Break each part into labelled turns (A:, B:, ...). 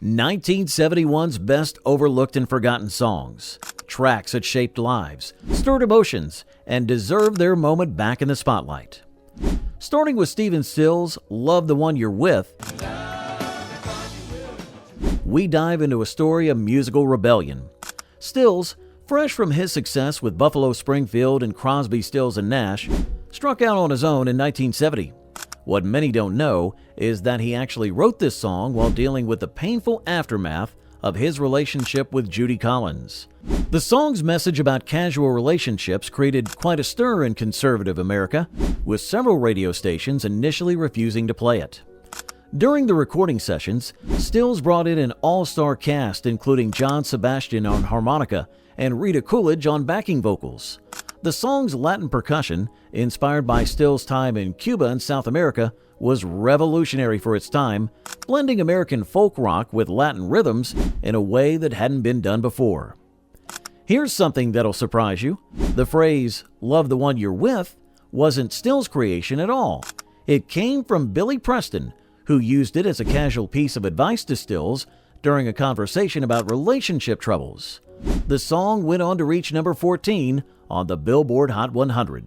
A: 1971's best overlooked and forgotten songs, tracks that shaped lives, stirred emotions, and deserved their moment back in the spotlight. Starting with Stephen Stills' Love the One You're With, we dive into a story of musical rebellion. Stills, fresh from his success with Buffalo Springfield and Crosby, Stills and Nash, struck out on his own in 1970. What many don't know is that he actually wrote this song while dealing with the painful aftermath of his relationship with Judy Collins. The song's message about casual relationships created quite a stir in conservative America, with several radio stations initially refusing to play it. During the recording sessions, Stills brought in an all-star cast including John Sebastian on harmonica and Rita Coolidge on backing vocals. The song's Latin percussion, inspired by Stills' time in Cuba and South America, was revolutionary for its time, blending American folk rock with Latin rhythms in a way that hadn't been done before. Here's something that'll surprise you. The phrase, "love the one you're with," wasn't Stills' creation at all. It came from Billy Preston, who used it as a casual piece of advice to Stills during a conversation about relationship troubles. The song went on to reach number 14 on the Billboard Hot 100.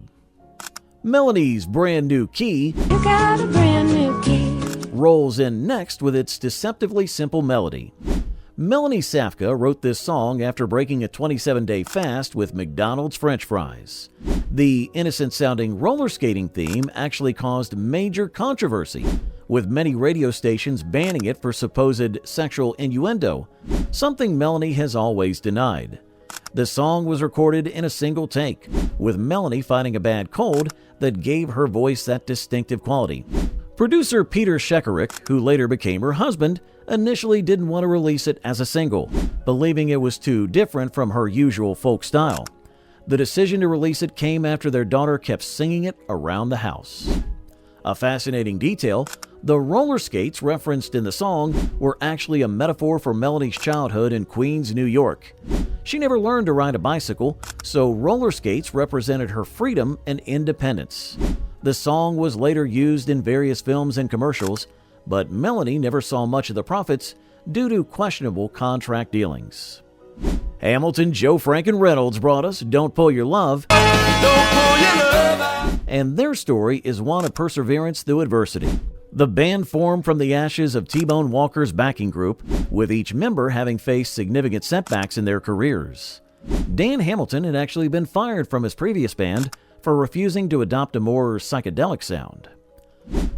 A: Melanie's Brand New Key,
B: You got a brand new key.
A: rolls in next with its deceptively simple melody. Melanie Safka wrote this song after breaking a 27-day fast with McDonald's French fries. The innocent-sounding roller skating theme actually caused major controversy, with many radio stations banning it for supposed sexual innuendo, something Melanie has always denied. The song was recorded in a single take, with Melanie fighting a bad cold that gave her voice that distinctive quality. Producer Peter Shekerick, who later became her husband, initially didn't want to release it as a single, believing it was too different from her usual folk style. The decision to release it came after their daughter kept singing it around the house. A fascinating detail, the roller skates referenced in the song were actually a metaphor for Melanie's childhood in Queens, New York. She never learned to ride a bicycle, so roller skates represented her freedom and independence. The song was later used in various films and commercials, but Melanie never saw much of the profits due to questionable contract dealings. Hamilton, Joe Frank, and Reynolds brought us Don't Pull Your Love, and their story is one of perseverance through adversity. The band formed from the ashes of T-Bone Walker's backing group, with each member having faced significant setbacks in their careers. Dan Hamilton had actually been fired from his previous band for refusing to adopt a more psychedelic sound.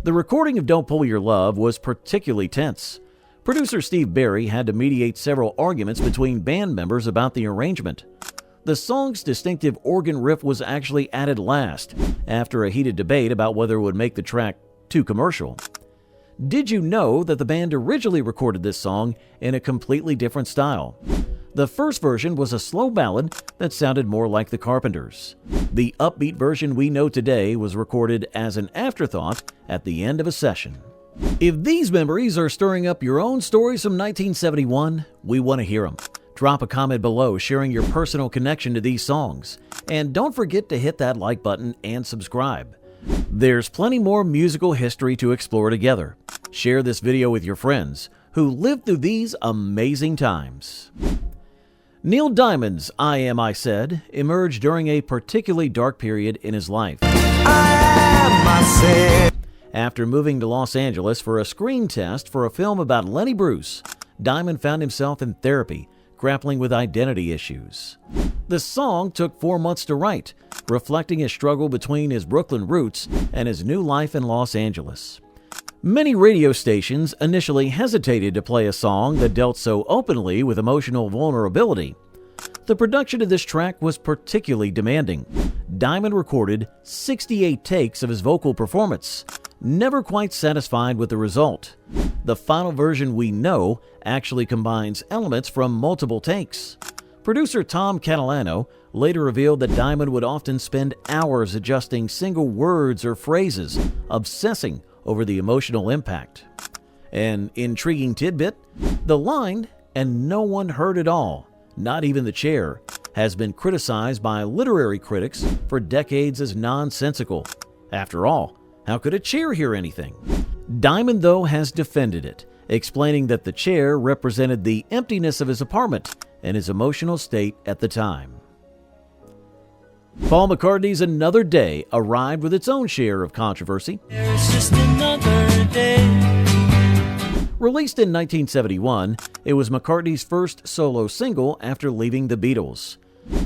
A: The recording of Don't Pull Your Love was particularly tense. Producer Steve Barry had to mediate several arguments between band members about the arrangement. The song's distinctive organ riff was actually added last, after a heated debate about whether it would make the track too commercial. Did you know that the band originally recorded this song in a completely different style? The first version was a slow ballad that sounded more like the Carpenters. The upbeat version we know today was recorded as an afterthought at the end of a session. If these memories are stirring up your own stories from 1971, we want to hear them. Drop a comment below sharing your personal connection to these songs. And don't forget to hit that like button and subscribe. There's plenty more musical history to explore together. Share this video with your friends who lived through these amazing times. Neil Diamond's I Am I Said emerged during a particularly dark period in his life. After moving to Los Angeles for a screen test for a film about Lenny Bruce, Diamond found himself in therapy, grappling with identity issues. The song took 4 months to write, reflecting his struggle between his Brooklyn roots and his new life in Los Angeles. Many radio stations initially hesitated to play a song that dealt so openly with emotional vulnerability. The production of this track was particularly demanding. Diamond recorded 68 takes of his vocal performance, never quite satisfied with the result. The final version we know actually combines elements from multiple takes. Producer Tom Catalano later revealed that Diamond would often spend hours adjusting single words or phrases, obsessing over the emotional impact. An intriguing tidbit, the line, "and no one heard it all, not even the chair," has been criticized by literary critics for decades as nonsensical. After all, how could a chair hear anything? Diamond, though, has defended it explaining that the chair represented the emptiness of his apartment and his emotional state at the time. Paul McCartney's Another Day arrived with its own share of controversy.
C: It's just another day.
A: Released in 1971, it was McCartney's first solo single after leaving the Beatles.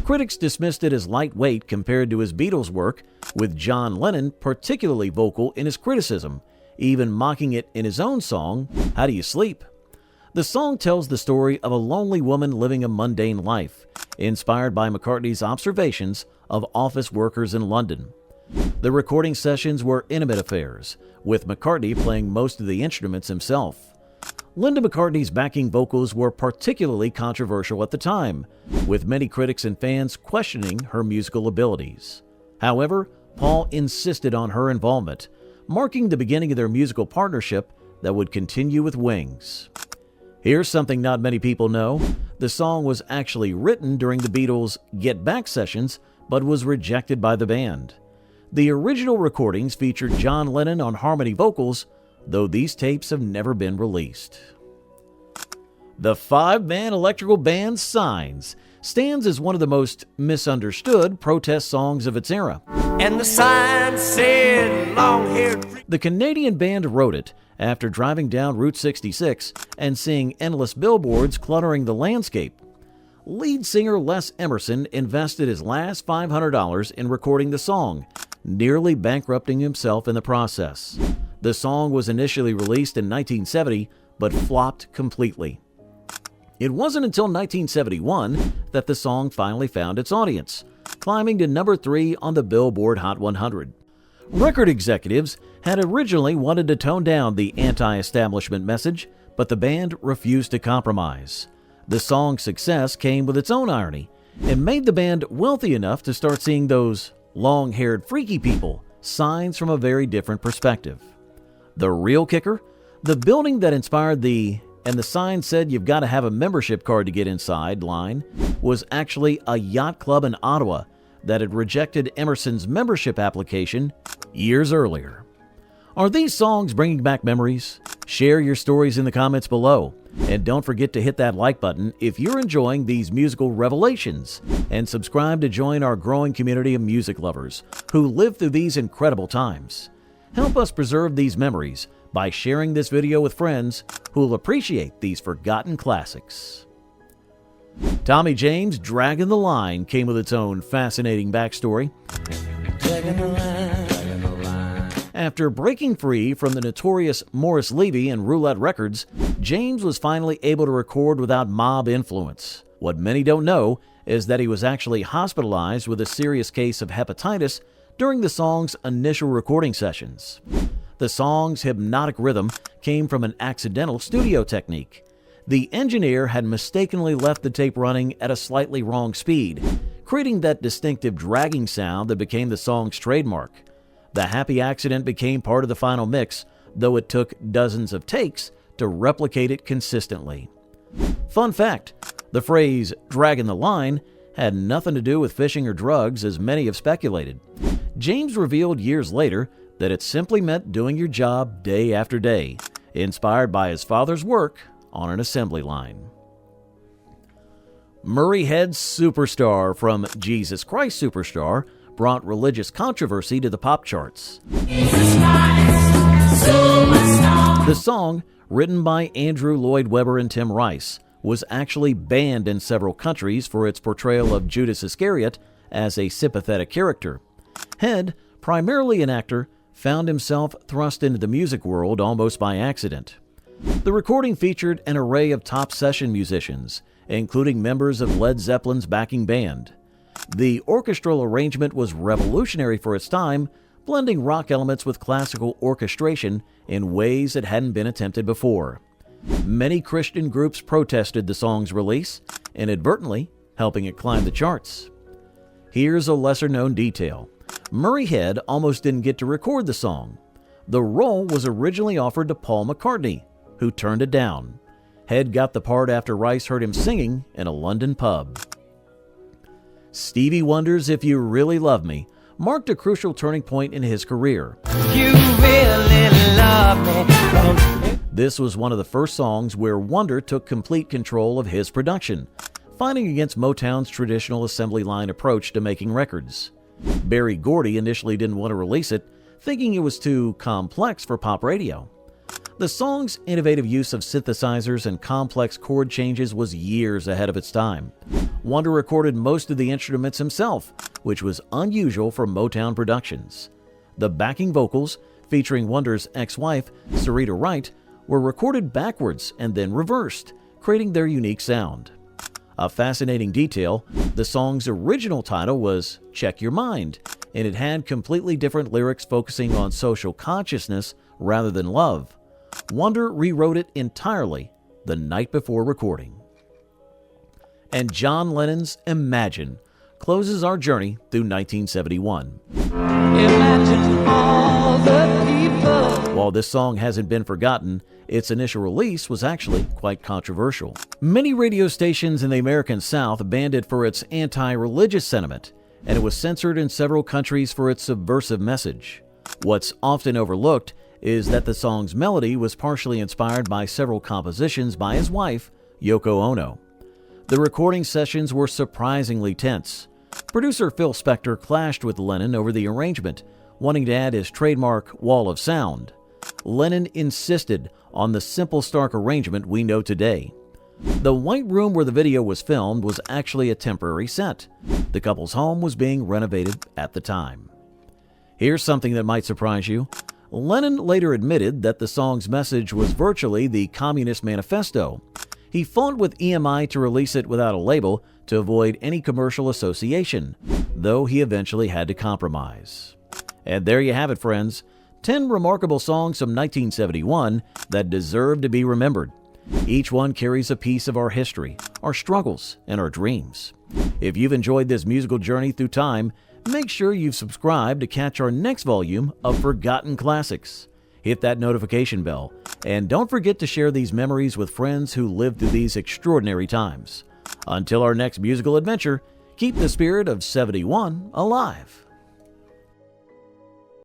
A: Critics dismissed it as lightweight compared to his Beatles work, with John Lennon particularly vocal in his criticism, even mocking it in his own song, How Do You Sleep? The song tells the story of a lonely woman living a mundane life, inspired by McCartney's observations of office workers in London. The recording sessions were intimate affairs, with McCartney playing most of the instruments himself. Linda McCartney's backing vocals were particularly controversial at the time, with many critics and fans questioning her musical abilities. However, Paul insisted on her involvement, marking the beginning of their musical partnership that would continue with Wings. Here's something not many people know. The song was actually written during the Beatles' Get Back sessions, but was rejected by the band. The original recordings featured John Lennon on harmony vocals, though these tapes have never been released. The five-man electrical band Signs stands as one of the most misunderstood protest songs of its era.
C: And the sign said, long-haired.
A: The Canadian band wrote it after driving down Route 66 and seeing endless billboards cluttering the landscape. Lead singer Les Emerson invested his last $500 in recording the song, nearly bankrupting himself in the process. The song was initially released in 1970, but flopped completely. It wasn't until 1971 that the song finally found its audience, climbing to number 3 on the Billboard Hot 100. Record executives had originally wanted to tone down the anti-establishment message, but the band refused to compromise. The song's success came with its own irony and made the band wealthy enough to start seeing those long-haired freaky people signs from a very different perspective. The real kicker? The building that inspired the "and the sign said you've got to have a membership card to get inside" line was actually a yacht club in Ottawa that had rejected Emerson's membership application years earlier. Are these songs bringing back memories? Share your stories in the comments below. And don't forget to hit that like button if you're enjoying these musical revelations, and subscribe to join our growing community of music lovers who live through these incredible times. Help us preserve these memories by sharing this video with friends who will appreciate these forgotten classics. Tommy James' Dragging the Line came with its own fascinating backstory. After breaking free from the notorious Morris Levy and Roulette Records, James was finally able to record without mob influence. What many don't know is that he was actually hospitalized with a serious case of hepatitis during the song's initial recording sessions. The song's hypnotic rhythm came from an accidental studio technique. The engineer had mistakenly left the tape running at a slightly wrong speed, creating that distinctive dragging sound that became the song's trademark. The happy accident became part of the final mix, though it took dozens of takes to replicate it consistently. Fun fact, the phrase "dragging the line" had nothing to do with fishing or drugs, as many have speculated. James revealed years later that it simply meant doing your job day after day, inspired by his father's work on an assembly line. Murray Head's Superstar from Jesus Christ Superstar brought religious controversy to the pop charts. The song, written by Andrew Lloyd Webber and Tim Rice, was actually banned in several countries for its portrayal of Judas Iscariot as a sympathetic character. Head, primarily an actor, found himself thrust into the music world almost by accident. The recording featured an array of top session musicians, including members of Led Zeppelin's backing band. The orchestral arrangement was revolutionary for its time, blending rock elements with classical orchestration in ways that hadn't been attempted before. Many Christian groups protested the song's release, inadvertently helping it climb the charts. Here's a lesser-known detail. Murray Head almost didn't get to record the song. The role was originally offered to Paul McCartney, who turned it down. Head got the part after Rice heard him singing in a London pub. Stevie Wonder's If You Really Love Me marked a crucial turning point in his career.
C: You really love me.
A: This was one of the first songs where Wonder took complete control of his production, fighting against Motown's traditional assembly line approach to making records. Berry Gordy initially didn't want to release it, thinking it was too complex for pop radio. The song's innovative use of synthesizers and complex chord changes was years ahead of its time. Wonder recorded most of the instruments himself, which was unusual for Motown productions. The backing vocals, featuring Wonder's ex-wife, Sarita Wright, were recorded backwards and then reversed, creating their unique sound. A fascinating detail, the song's original title was Check Your Mind, and it had completely different lyrics focusing on social consciousness rather than love. Wonder rewrote it entirely the night before recording. And John Lennon's Imagine closes our journey through 1971.
D: Imagine all the people.
A: While this song hasn't been forgotten, its initial release was actually quite controversial. Many radio stations in the American South banned it for its anti-religious sentiment, and it was censored in several countries for its subversive message. What's often overlooked is that the song's melody was partially inspired by several compositions by his wife, Yoko Ono. The recording sessions were surprisingly tense. Producer Phil Spector clashed with Lennon over the arrangement, wanting to add his trademark wall of sound. Lennon insisted on the simple, stark arrangement we know today. The white room where the video was filmed was actually a temporary set. The couple's home was being renovated at the time. Here's something that might surprise you. Lennon later admitted that the song's message was virtually the Communist Manifesto. He fought with EMI to release it without a label to avoid any commercial association, though he eventually had to compromise. And there you have it, friends. 10 remarkable songs from 1971 that deserve to be remembered. Each one carries a piece of our history, our struggles, and our dreams. If you've enjoyed this musical journey through time, make sure you've subscribed to catch our next volume of Forgotten Classics. Hit that notification bell, and don't forget to share these memories with friends who lived through these extraordinary times. Until our next musical adventure, keep the spirit of 71 alive.